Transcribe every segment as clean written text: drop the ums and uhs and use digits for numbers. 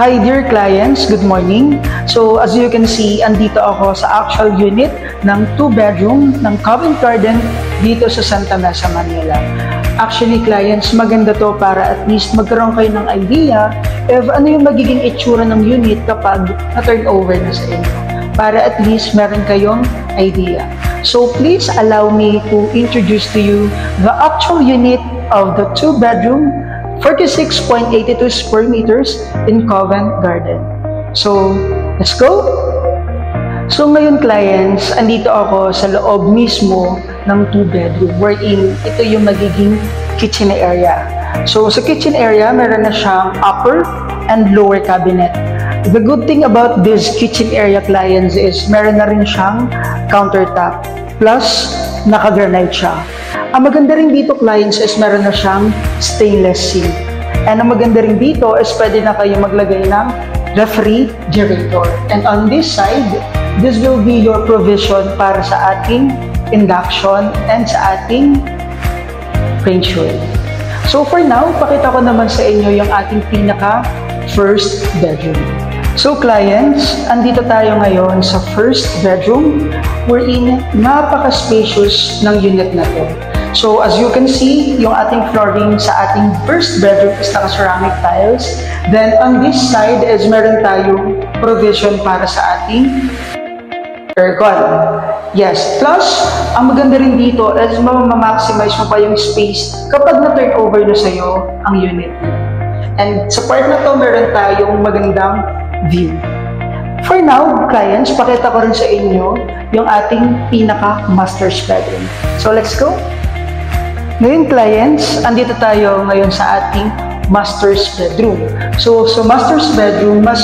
Hi dear clients, good morning. So as you can see, andito ako sa actual unit ng 2-bedroom ng Covent Garden dito sa Santa Mesa, Manila. Actually clients, maganda to para at least magkaroon kayo ng idea if ano yung magiging itsura ng unit kapag na-turn over na sa inyo. Para at least meron kayong idea. So please allow me to introduce to you the actual unit of the 2-bedroom 46.82 square meters in Covent Garden. So, let's go! So ngayon clients, andito ako sa loob mismo ng 2-bedroom wherein ito yung magiging kitchen area. So sa kitchen area, meron na siyang upper and lower cabinet. The good thing about this kitchen area clients is meron na rin siyang countertop plus naka-granite siya. Ang maganda rin dito clients is meron na siyang stainless sink. And ang maganda rin dito is pwede na kayo maglagay ng refrigerator. And on this side, this will be your provision para sa ating induction and sa ating range hood. So for now, pakita ko naman sa inyo yung ating pinaka first bedroom. So clients, andito tayo ngayon sa first bedroom wherein napaka-spacious ng unit na to. So as you can see, yung ating flooring sa ating first bedroom is naka-ceramic tiles. Then on this side is meron tayong provision para sa ating aircon. Yes, plus ang maganda rin dito is ma-maximize mo pa yung space kapag na-turn over na sa'yo ang unit. And sa part na to, meron tayong magandang view. For now, clients, pakita ko rin sa inyo yung ating pinaka-master's bedroom. So let's go! Ngayon clients, andito tayo ngayon sa ating master's bedroom. So sa master's bedroom, mas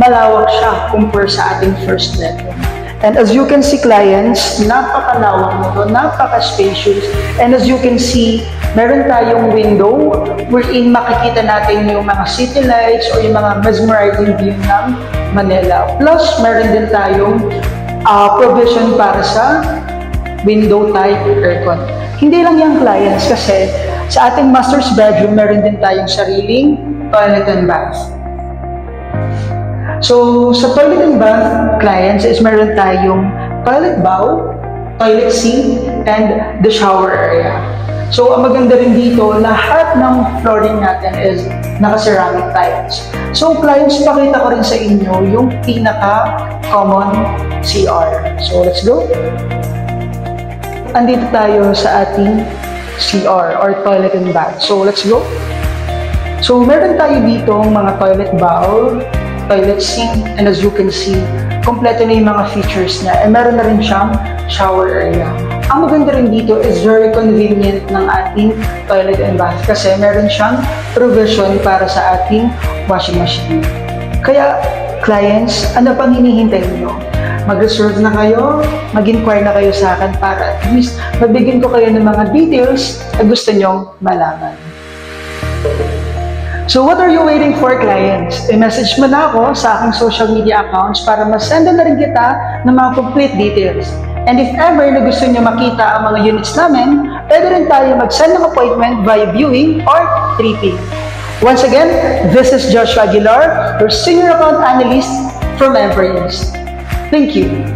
malawak siya compare sa ating first bedroom. And as you can see clients, napakalawak nito, napaka-spacious. And as you can see, meron tayong window wherein makikita natin yung mga city lights o yung mga mesmerizing view ng Manila. Plus, meron din tayong provision para sa window type aircon. Hindi lang yung clients kasi sa ating master's bedroom, meron din tayong sariling toilet and bath. So, sa toilet and bath, clients, is meron tayong toilet bowl, toilet sink, and the shower area. So, ang maganda rin dito, lahat ng flooring natin is naka-ceramic tiles. So, clients, pakita ko rin sa inyo yung pinaka-common CR. So, let's go! Andito tayo sa ating CR or toilet and bath. So, let's go. So, meron tayo dito mga toilet bowl, toilet sink, and as you can see, kompleto na yung mga features niya. And meron na rin siyang shower area. Ang maganda rin dito is very convenient ng ating toilet and bath kasi meron siyang provision para sa ating washing machine. Kaya, clients, ano pang hinihintay niyo? Mag-reserve na kayo, mag-inquire na kayo sa akin para at least mabigyan ko kayo ng mga details na gusto nyong malaman. So what are you waiting for clients? I-message mo na ako sa aking social media accounts para masenda na rin kita ng mga complete details. And if ever na gusto nyo makita ang mga units namin, pwede rin tayo mag-send ng appointment via viewing or 3P. Once again, this is Joshua Aguilar, your Senior Account Analyst from Everest. Thank you.